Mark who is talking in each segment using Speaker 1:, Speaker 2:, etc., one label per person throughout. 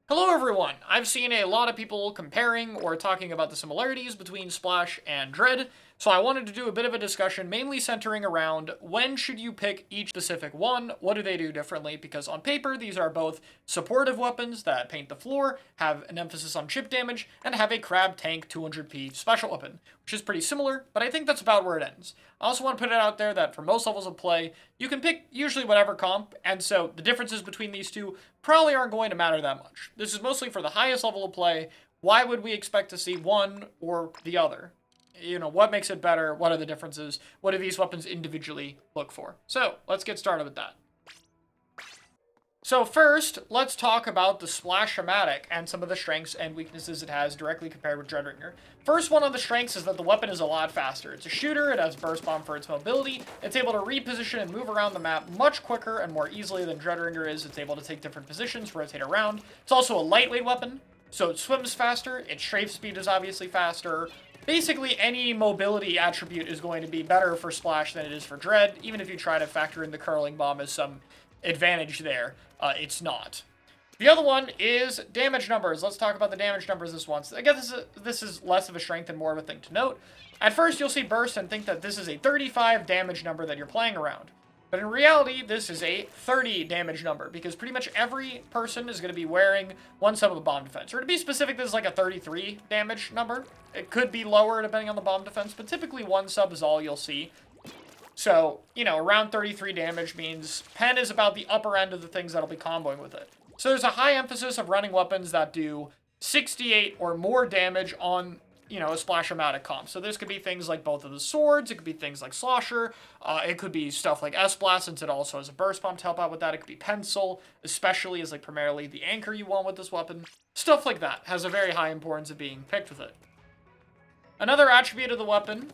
Speaker 1: Hello everyone! I've seen a lot of people comparing or talking about the similarities between Splash and Dread, so I wanted to do a bit of a discussion mainly centering around when should you pick each specific one, what do they do differently, because on paper these are both supportive weapons that paint the floor, have an emphasis on chip damage, and have a crab tank 200p special weapon, which is pretty similar, but I think that's about where it ends. I also want to put it out there that for most levels of play, you can pick usually whatever comp, and so the differences between these two probably aren't going to matter that much. This is mostly for the highest level of play. Why would we expect to see one or the other? You know, what makes it better? What are the differences? What do these weapons individually look for? So, let's get started with that. So first, let's talk about the Splash-O-Matic and some of the strengths and weaknesses it has directly compared with Dreadringer. First one of the strengths is that the weapon is a lot faster. It's a shooter, it has Burst Bomb for its mobility, it's able to reposition and move around the map much quicker and more easily than Dreadringer is. It's able to take different positions, rotate around. It's also a lightweight weapon, so it swims faster, its strafe speed is obviously faster. Basically, any mobility attribute is going to be better for Splash than it is for Dread, even if you try to factor in the curling bomb as some advantage there. It's not. The other one is damage numbers. Let's talk about the damage numbers this once. I guess this is less of a strength and more of a thing to note. At first, you'll see burst and think that this is a 35 damage number that you're playing around. But in reality, this is a 30 damage number, because pretty much every person is going to be wearing one sub of the bomb defense. Or to be specific, this is like a 33 damage number. It could be lower depending on the bomb defense, but typically one sub is all you'll see. So, you know, around 33 damage means pen is about the upper end of the things that'll be comboing with it. So there's a high emphasis of running weapons that do 68 or more damage on, you know, a Splash-O-Matic comp. So this could be things like both of the swords, it could be things like Slosher, it could be stuff like S-Blast, since it also has a burst bomb to help out with that. It could be Pencil, especially as like primarily the anchor you want with this weapon. Stuff like that has a very high importance of being picked with it. Another attribute of the weapon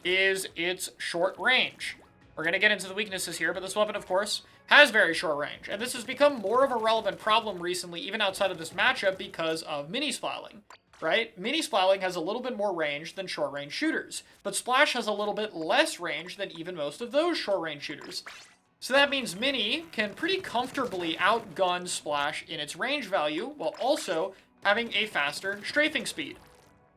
Speaker 1: is its short range. We're going to get into the weaknesses here, but this weapon, of course, has very short range, and this has become more of a relevant problem recently, even outside of this matchup, because of mini-splaling, right? Mini-splaling has a little bit more range than short-range shooters, but Splash has a little bit less range than even most of those short-range shooters. So that means Mini can pretty comfortably outgun Splash in its range value, while also having a faster strafing speed.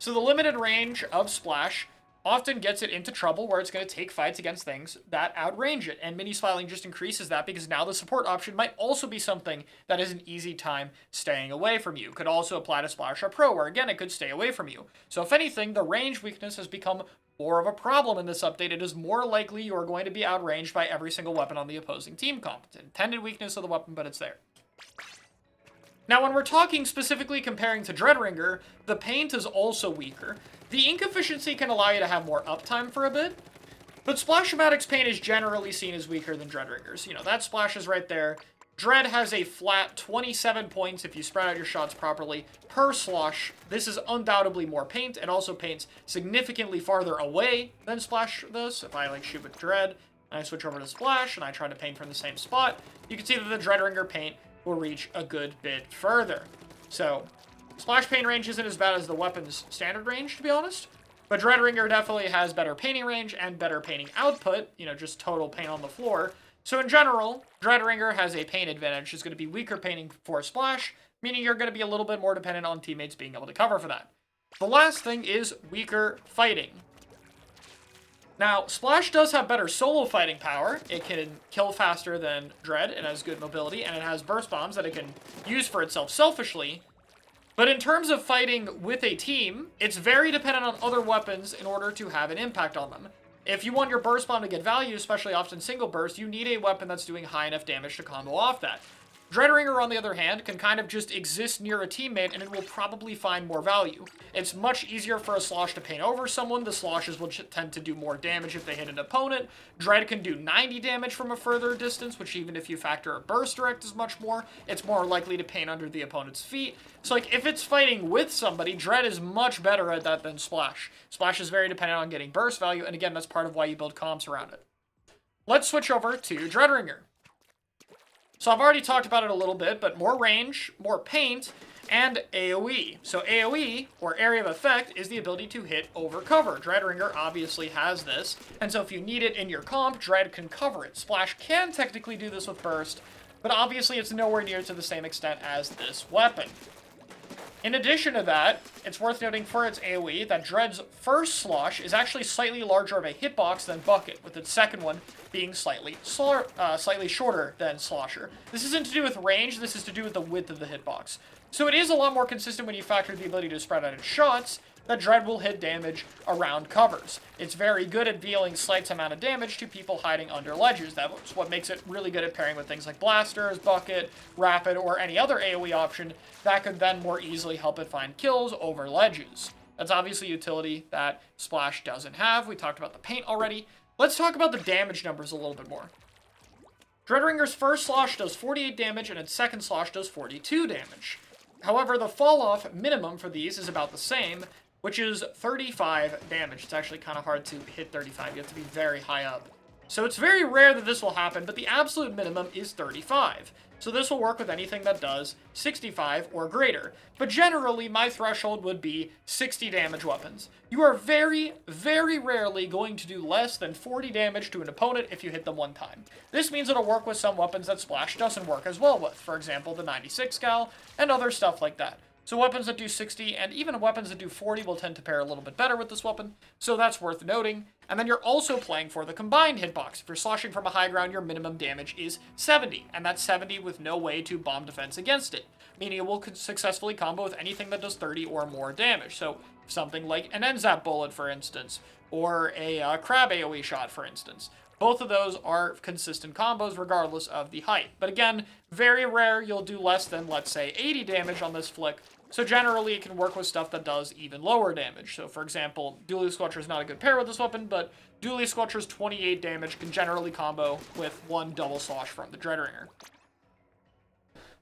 Speaker 1: So the limited range of Splash often gets it into trouble where it's going to take fights against things that outrange it, and mini-splaling just increases that because now the support option might also be something that is an easy time staying away from you. Could also apply to Splash or Pro, where again it could stay away from you. So if anything, the range weakness has become more of a problem in this update. It is more likely you are going to be outranged by every single weapon on the opposing team comp. It's an intended weakness of the weapon, but it's there. Now, when we're talking specifically comparing to Dreadringer, the paint is also weaker. The ink efficiency can allow you to have more uptime for a bit, but Splash-O-Matic's paint is generally seen as weaker than Dreadringer's. You know, that splash is right there. Dread has a flat 27 points if you spread out your shots properly per slosh. This is undoubtedly more paint. It also paints significantly farther away than Splash does. If I, like, shoot with Dread, and I switch over to Splash, and I try to paint from the same spot, you can see that the Dreadringer paint will reach a good bit further. So, Splash paint range isn't as bad as the weapon's standard range, to be honest, but Dreadringer definitely has better painting range and better painting output, you know, just total paint on the floor. So in general, Dreadringer has a paint advantage. It's going to be weaker painting for Splash, meaning you're going to be a little bit more dependent on teammates being able to cover for that. The last thing is weaker fighting. Now, Splash does have better solo fighting power. It can kill faster than Dread, it has good mobility, and it has burst bombs that it can use for itself selfishly. But in terms of fighting with a team, it's very dependent on other weapons in order to have an impact on them. If you want your burst bomb to get value, especially often single burst, you need a weapon that's doing high enough damage to combo off that. Dreadringer, on the other hand, can kind of just exist near a teammate and it will probably find more value. It's much easier for a slosh to paint over someone. The sloshes will tend to do more damage if they hit an opponent. Dread can do 90 damage from a further distance, which even if you factor a burst direct is much more. It's more likely to paint under the opponent's feet. So like, if it's fighting with somebody, Dread is much better at that than Splash. Splash is very dependent on getting burst value, and again, that's part of why you build comps around it. Let's switch over to Dreadringer. So I've already talked about it a little bit, but more range, more paint, and AoE. So AoE, or Area of Effect, is the ability to hit over cover. Dreadringer obviously has this, and so if you need it in your comp, Dread can cover it. Splash can technically do this with Burst, but obviously it's nowhere near to the same extent as this weapon. In addition to that, it's worth noting for its AoE that Dread's first slosh is actually slightly larger of a hitbox than Bucket, with its second one being slightly shorter than Slosher. This isn't to do with range, this is to do with the width of the hitbox. So it is a lot more consistent when you factor the ability to spread out its shots, that Dread will hit damage around covers. It's very good at dealing slight amount of damage to people hiding under ledges. That's what makes it really good at pairing with things like Blasters, Bucket, Rapid, or any other AoE option that could then more easily help it find kills over ledges. That's obviously utility that Splash doesn't have. We talked about the paint already. Let's talk about the damage numbers a little bit more. Dreadringer's first slosh does 48 damage, and its second slosh does 42 damage. However, the fall-off minimum for these is about the same, which is 35 damage. It's actually kind of hard to hit 35. You have to be very high up. So it's very rare that this will happen, but the absolute minimum is 35. So this will work with anything that does 65 or greater. But generally, my threshold would be 60 damage weapons. You are very, very rarely going to do less than 40 damage to an opponent if you hit them one time. This means it'll work with some weapons that Splash doesn't work as well with. For example, the 96 cal and other stuff like that. So weapons that do 60 and even weapons that do 40 will tend to pair a little bit better with this weapon, so that's worth noting. And then you're also playing for the combined hitbox. If you're sloshing from a high ground, your minimum damage is 70, and that's 70 with no way to bomb defense against it, meaning it will successfully combo with anything that does 30 or more damage. So something like an N-Zap bullet, for instance, or a crab AoE shot, for instance. Both of those are consistent combos regardless of the height. But again, very rare you'll do less than, let's say, 80 damage on this flick. So generally, it can work with stuff that does even lower damage. So for example, Dually Squelcher is not a good pair with this weapon, but Dually Squelcher's 28 damage can generally combo with one double slosh from the Dreadringer.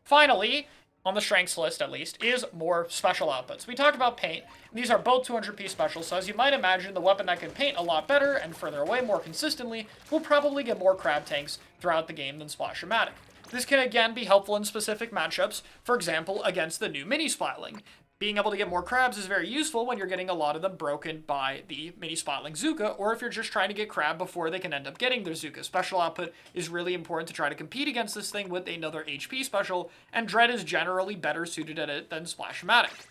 Speaker 1: Finally, on the strengths list at least, is more special outputs. We talked about paint, and these are both 200p specials, so as you might imagine, the weapon that can paint a lot better and further away more consistently will probably get more crab tanks throughout the game than Splash-O-Matic. This can again be helpful in specific matchups, for example, against the new mini Splatling. Being able to get more crabs is very useful when you're getting a lot of them broken by the mini Splatling Zuka, or if you're just trying to get crab before they can end up getting their Zuka. Special output is really important to try to compete against this thing with another HP special, and Dread is generally better suited at it than Splash-O-Matic.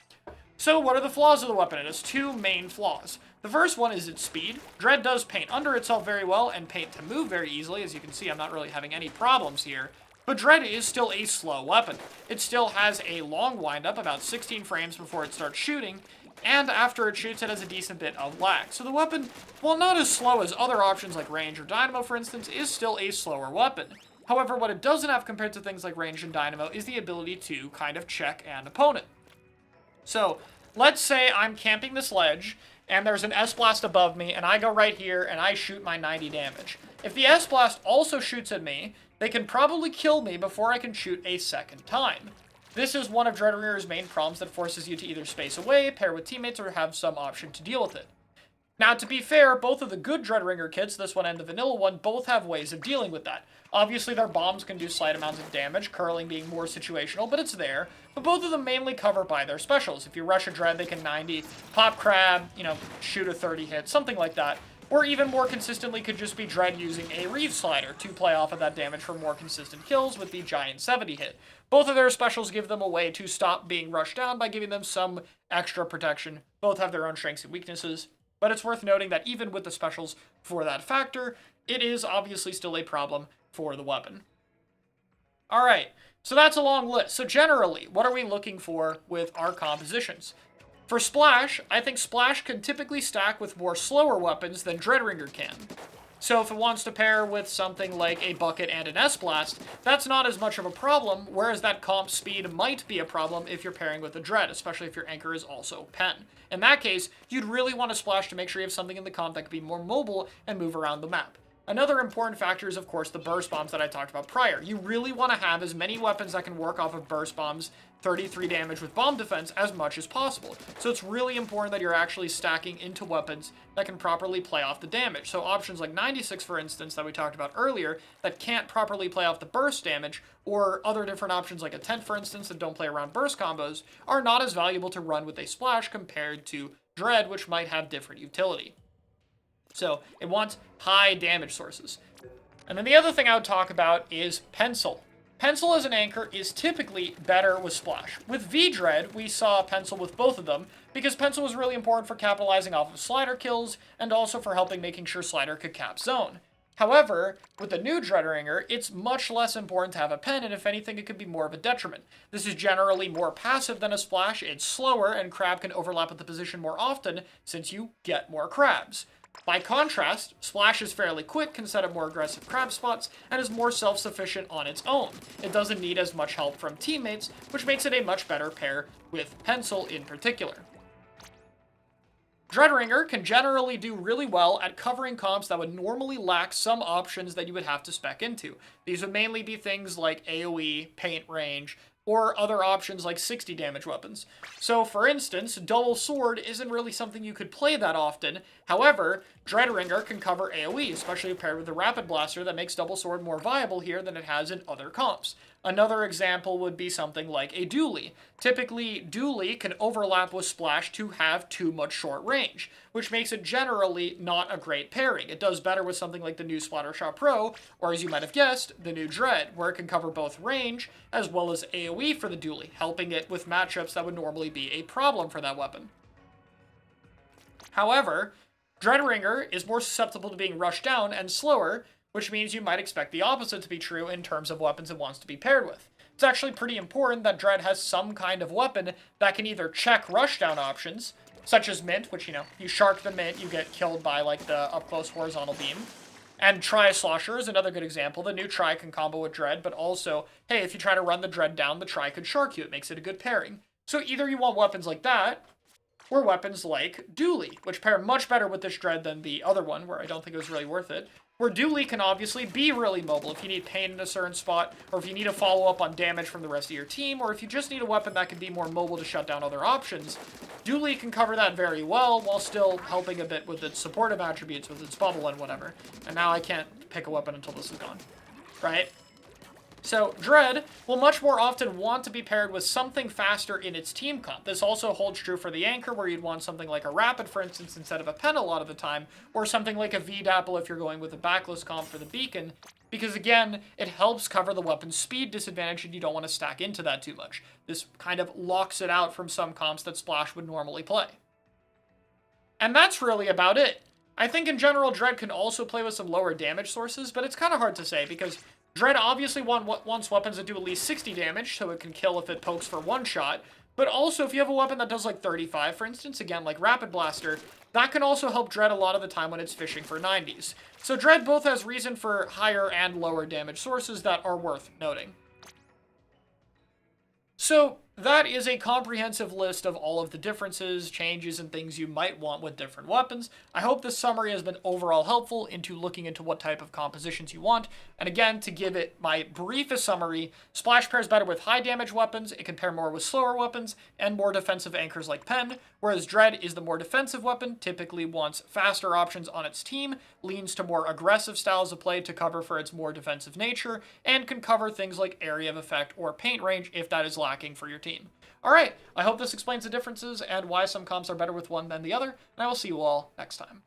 Speaker 1: So what are the flaws of the weapon? It has two main flaws. The first one is its speed. Dread does paint under itself very well and paint to move very easily. As you can see, I'm not really having any problems here. But Dread is still a slow weapon. It still has a long windup, about 16 frames before it starts shooting, and after it shoots, it has a decent bit of lag. So the weapon, while not as slow as other options like Range or Dynamo, for instance, is still a slower weapon. However, what it doesn't have compared to things like Range and Dynamo is the ability to kind of check an opponent. So, let's say I'm camping this ledge, and there's an S-Blast above me, and I go right here, and I shoot my 90 damage. If the S-Blast also shoots at me, they can probably kill me before I can shoot a second time. This is one of Dreadringer's main problems that forces you to either space away, pair with teammates, or have some option to deal with it. Now, to be fair, both of the good Dreadringer kits, this one and the vanilla one, both have ways of dealing with that. Obviously, their bombs can do slight amounts of damage, curling being more situational, but it's there. But both of them mainly cover by their specials. If you rush a Dread, they can 90, pop Crab, shoot a 30 hit, something like that. Or even more consistently could just be Dread using a Reeve Slider to play off of that damage for more consistent kills with the giant 70 hit. Both of their specials give them a way to stop being rushed down by giving them some extra protection. Both have their own strengths and weaknesses, but it's worth noting that even with the specials for that factor, it is obviously still a problem for the weapon. Alright, so that's a long list. So generally, what are we looking for with our compositions? For Splash, I think Splash can typically stack with more slower weapons than Dreadringer can. So if it wants to pair with something like a Bucket and an S-Blast, that's not as much of a problem, whereas that comp speed might be a problem if you're pairing with a Dread, especially if your anchor is also Pen. In that case, you'd really want a Splash to make sure you have something in the comp that can be more mobile and move around the map. Another important factor is, of course, the burst bombs that I talked about prior. You really want to have as many weapons that can work off of burst bombs, 33 damage with bomb defense, as much as possible. So it's really important that you're actually stacking into weapons that can properly play off the damage. So options like 96, for instance, that we talked about earlier, that can't properly play off the burst damage, or other different options like a Tent, for instance, that don't play around burst combos, are not as valuable to run with a Splash compared to Dread, which might have different utility. So it wants high damage sources. And then the other thing I would talk about is Pencil. Pencil as an anchor is typically better with Splash. With V-Dread, we saw Pencil with both of them, because Pencil was really important for capitalizing off of Slider kills, and also for helping making sure Slider could cap zone. However, with the new Dreadringer, it's much less important to have a pen, and if anything, it could be more of a detriment. This is generally more passive than a Splash, it's slower, and Crab can overlap with the position more often, since you get more Crabs. By contrast, Splash is fairly quick, can set up more aggressive Crab spots, and is more self-sufficient on its own. It doesn't need as much help from teammates, which makes it a much better pair with Pencil in particular. Dreadringer can generally do really well at covering comps that would normally lack some options that you would have to spec into. These would mainly be things like AoE, paint range, or other options like 60 damage weapons. So, for instance, Double Sword isn't really something you could play that often. However, Dreadringer can cover AoE, especially paired with the Rapid Blaster that makes Double Sword more viable here than it has in other comps. Another example would be something like a Dually. Typically, Dually can overlap with Splash to have too much short range, which makes it generally not a great pairing. It does better with something like the new Splattershot Pro, or as you might have guessed, the new Dread, where it can cover both range as well as AoE for the Dually, helping it with matchups that would normally be a problem for that weapon. However, Dreadringer is more susceptible to being rushed down and slower, which means you might expect the opposite to be true in terms of weapons it wants to be paired with. It's actually pretty important that Dread has some kind of weapon that can either check rushdown options, such as Mint, which, you shark the Mint, you get killed by, like, the up-close horizontal beam. And Tri-Slosher is another good example. The new Tri can combo with Dread, but also, hey, if you try to run the Dread down, the Tri could shark you. It makes it a good pairing. So either you want weapons like that, or weapons like Dually, which pair much better with this Dread than the other one, where I don't think it was really worth it. Where Dually can obviously be really mobile if you need pain in a certain spot, or if you need a follow-up on damage from the rest of your team, or if you just need a weapon that can be more mobile to shut down other options. Dually can cover that very well, while still helping a bit with its supportive attributes, with its bubble and whatever. And now I can't pick a weapon until this is gone. Right? So, Dread will much more often want to be paired with something faster in its team comp. This also holds true for the Anchor, where you'd want something like a Rapid, for instance, instead of a Pen a lot of the time, or something like a V-Dapple if you're going with a backless comp for the Beacon, because again, it helps cover the weapon's speed disadvantage and you don't want to stack into that too much. This kind of locks it out from some comps that Splash would normally play. And that's really about it. I think in general, Dread can also play with some lower damage sources, but it's kind of hard to say, because Dread obviously wants weapons that do at least 60 damage, so it can kill if it pokes for one shot, but also if you have a weapon that does like 35, for instance, again, like Rapid Blaster, that can also help Dread a lot of the time when it's fishing for 90s. So Dread both has reason for higher and lower damage sources that are worth noting. So that is a comprehensive list of all of the differences, changes, and things you might want with different weapons. I hope this summary has been overall helpful into looking into what type of compositions you want. And again, to give it my briefest summary, Splash pairs better with high damage weapons, it can pair more with slower weapons, and more defensive anchors like Pen, whereas Dread is the more defensive weapon, typically wants faster options on its team, leans to more aggressive styles of play to cover for its more defensive nature, and can cover things like area of effect or paint range if that is lacking for your team. Alright, I hope this explains the differences and why some comps are better with one than the other, and I will see you all next time.